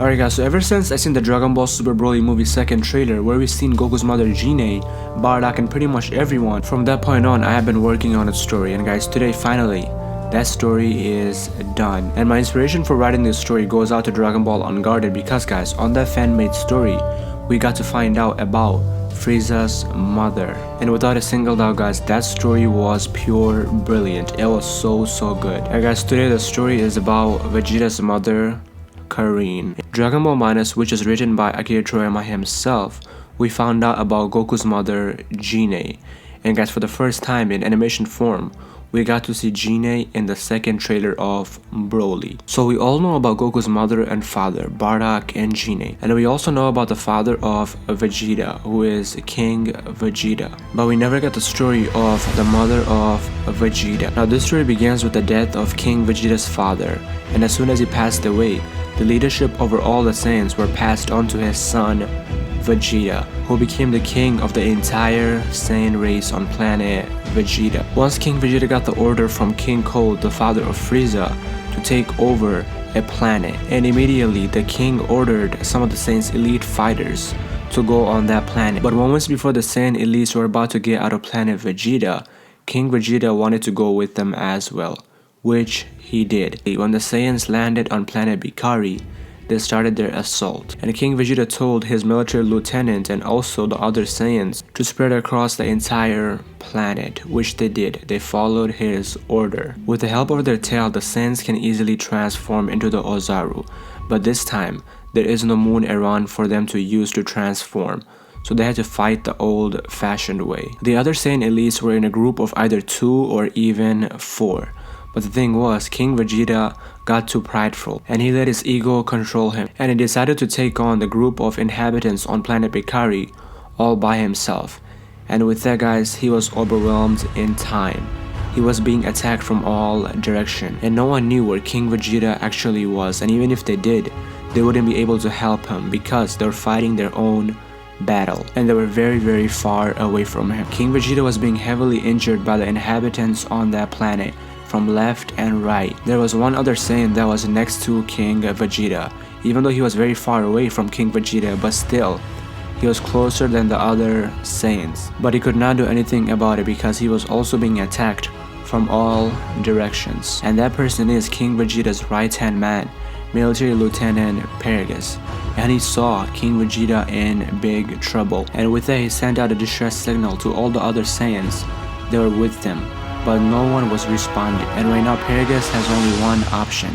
Alright guys, so ever since I seen the Dragon Ball Super Broly movie second trailer where we seen Goku's mother Gine, Bardock and pretty much everyone, from that point on I have been working on its story, and guys, today finally that story is done. And my inspiration for writing this story goes out to Dragon Ball Unguarded because guys, on that fan-made story we got to find out about Frieza's mother, and without a single doubt guys, that story was pure brilliant. It was so good. And guys, today the story is about Vegeta's mother, KARIN. Dragon Ball Minus, which is written by Akira Toriyama himself, we found out about Goku's mother, Gine. And guys, for the first time in animation form, we got to see Gine in the second trailer of Broly. So we all know about Goku's mother and father, Bardock and Gine. And we also know about the father of Vegeta, who is King Vegeta. But we never got the story of the mother of Vegeta. Now this story begins with the death of King Vegeta's father. And as soon as he passed away, the leadership over all the Saiyans were passed on to his son, Vegeta, who became the king of the entire Saiyan race on planet Vegeta. Once King Vegeta got the order from King Cold, the father of Frieza, to take over a planet, and immediately the king ordered some of the Saiyan's elite fighters to go on that planet. But moments before the Saiyan elites were about to get out of planet Vegeta, King Vegeta wanted to go with them as well, which he did. When the Saiyans landed on planet Bikari, they started their assault, and King Vegeta told his military lieutenant and also the other Saiyans to spread across the entire planet, which they did. They followed his order. With the help of their tail, the Saiyans can easily transform into the Ozaru, but this time there is no moon around for them to use to transform, so they had to fight the old-fashioned way. The other Saiyan elites were in a group of either 2 or even 4. But the thing was, King Vegeta got too prideful, and he let his ego control him, and he decided to take on the group of inhabitants on planet Bikari all by himself. And with that guys, he was overwhelmed in time. He was being attacked from all directions, and no one knew where King Vegeta actually was, and even if they did, they wouldn't be able to help him because they were fighting their own battle, and they were very far away from him. King Vegeta was being heavily injured by the inhabitants on that planet, from left and right. There was one other Saiyan that was next to King Vegeta, even though he was very far away from King Vegeta, but still, he was closer than the other Saiyans. But he could not do anything about it because he was also being attacked from all directions. And that person is King Vegeta's right-hand man, Military Lieutenant Paragus. And he saw King Vegeta in big trouble. And with that, he sent out a distress signal to all the other Saiyans that were with them, but no one was responding. And right now Paragus has only one option,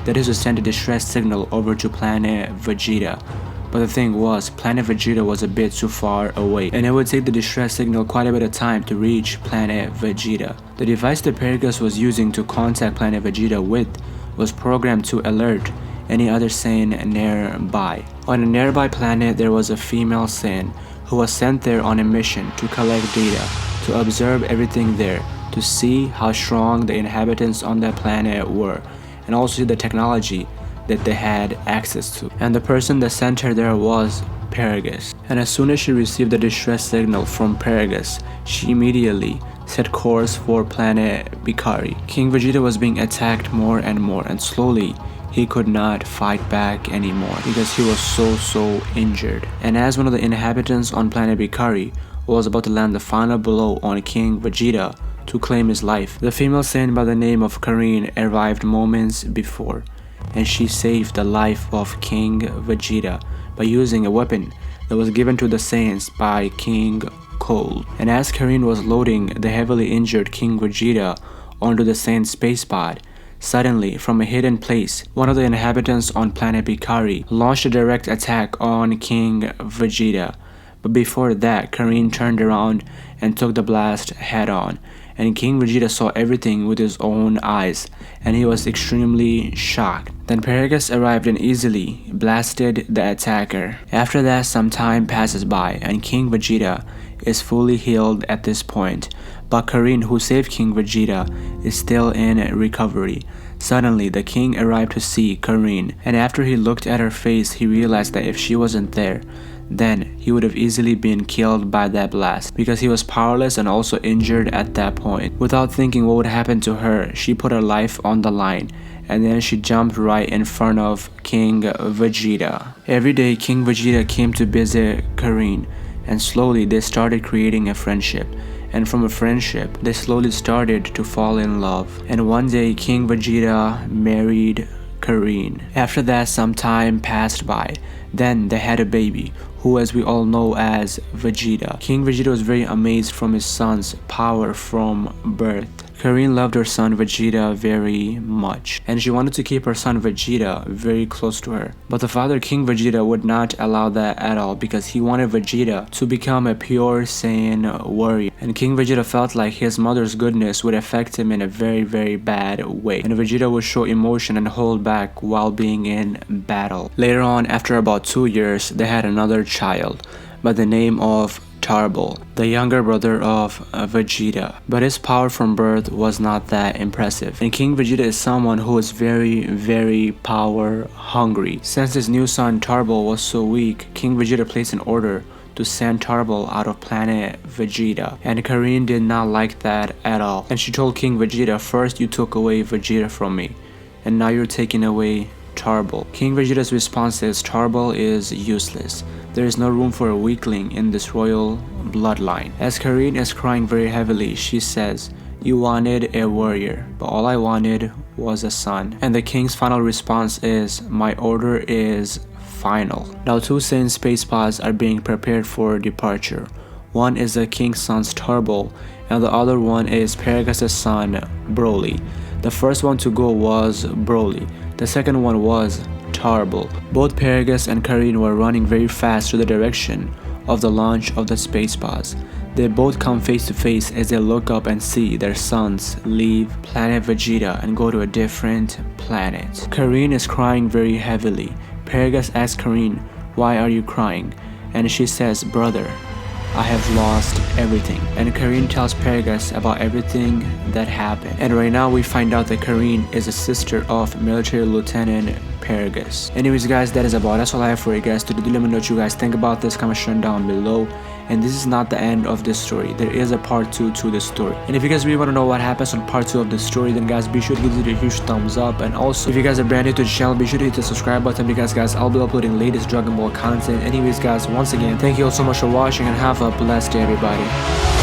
that is to send a distress signal over to planet Vegeta. But the thing was, planet Vegeta was a bit too far away, and it would take the distress signal quite a bit of time to reach planet Vegeta. The device that Paragus was using to contact planet Vegeta with was programmed to alert any other Saiyan nearby. On a nearby planet there was a female Saiyan who was sent there on a mission to collect data, to observe everything there, to see how strong the inhabitants on that planet were, and also the technology that they had access to. And the person that sent her there was Paragus. And as soon as she received the distress signal from Paragus, she immediately set course for planet Bikari. King Vegeta was being attacked more and more, and slowly he could not fight back anymore because he was so injured. And as one of the inhabitants on planet Bikari was about to land the final blow on King Vegeta to claim his life, the female Saiyan by the name of KARIN arrived moments before, and she saved the life of King Vegeta by using a weapon that was given to the Saiyans by King Cold. And as KARIN was loading the heavily injured King Vegeta onto the Saiyan space pod, suddenly from a hidden place, one of the inhabitants on planet Bikari launched a direct attack on King Vegeta. But before that, KARIN turned around and took the blast head on, and King Vegeta saw everything with his own eyes, and he was extremely shocked. Then Paragus arrived and easily blasted the attacker. After that, some time passes by, and King Vegeta is fully healed at this point, but KARIN, who saved King Vegeta, is still in recovery. Suddenly, the king arrived to see KARIN, and after he looked at her face, he realized that if she wasn't there, then he would have easily been killed by that blast, because he was powerless and also injured at that point. Without thinking what would happen to her, she put her life on the line and then she jumped right in front of King Vegeta. Every day King Vegeta came to visit KARIN, and slowly they started creating a friendship. And from a friendship, they slowly started to fall in love. And one day King Vegeta married KARIN. After that, some time passed by. Then they had a baby, who as we all know as Vegeta. King Vegeta was very amazed from his son's power from birth. KARIN loved her son Vegeta very much, and she wanted to keep her son Vegeta very close to her. But the father, King Vegeta, would not allow that at all, because he wanted Vegeta to become a pure Saiyan warrior. And King Vegeta felt like his mother's goodness would affect him in a very bad way, and Vegeta would show emotion and hold back while being in battle. Later on, after about 2 years, they had another child by the name of Turbo, the younger brother of Vegeta, but his power from birth was not that impressive. And King Vegeta is someone who is very power hungry. Since his new son Turbo was so weak, King Vegeta placed an order to send Turbo out of planet Vegeta, and KARIN did not like that at all. And she told King Vegeta, first you took away Vegeta from me, and now you're taking away Turbo. King Vegeta's response is, Turbo is useless. There is no room for a weakling in this royal bloodline. As KARIN is crying very heavily, she says, you wanted a warrior, but all I wanted was a son. And the king's final response is, my order is final. Now 2 Saiyan space pods are being prepared for departure. One is the king's son's Turbo, and the other one is Paragus' son Broly. The first one to go was Broly. The second one was Turbo. Both Paragus and KARIN were running very fast to the direction of the launch of the space pods. They both come face to face as they look up and see their sons leave planet Vegeta and go to a different planet. KARIN is crying very heavily. Paragus asks KARIN, why are you crying? And she says, brother, I have lost everything. And KARIN tells Paragus about everything that happened. And right now we find out that KARIN is a sister of Military Lieutenant Paragus. Anyways guys, that's all I have for you guys. Do let me know what you guys think about this. Comment down below. And this is not the end of this story. There is a part 2 to this story. And if you guys really want to know what happens on part 2 of this story, then guys, be sure to give it a huge thumbs up. And also, if you guys are brand new to the channel, be sure to hit the subscribe button, because guys, I'll be uploading latest Dragon Ball content. Anyways guys, once again, thank you all so much for watching, and have a blessed day everybody.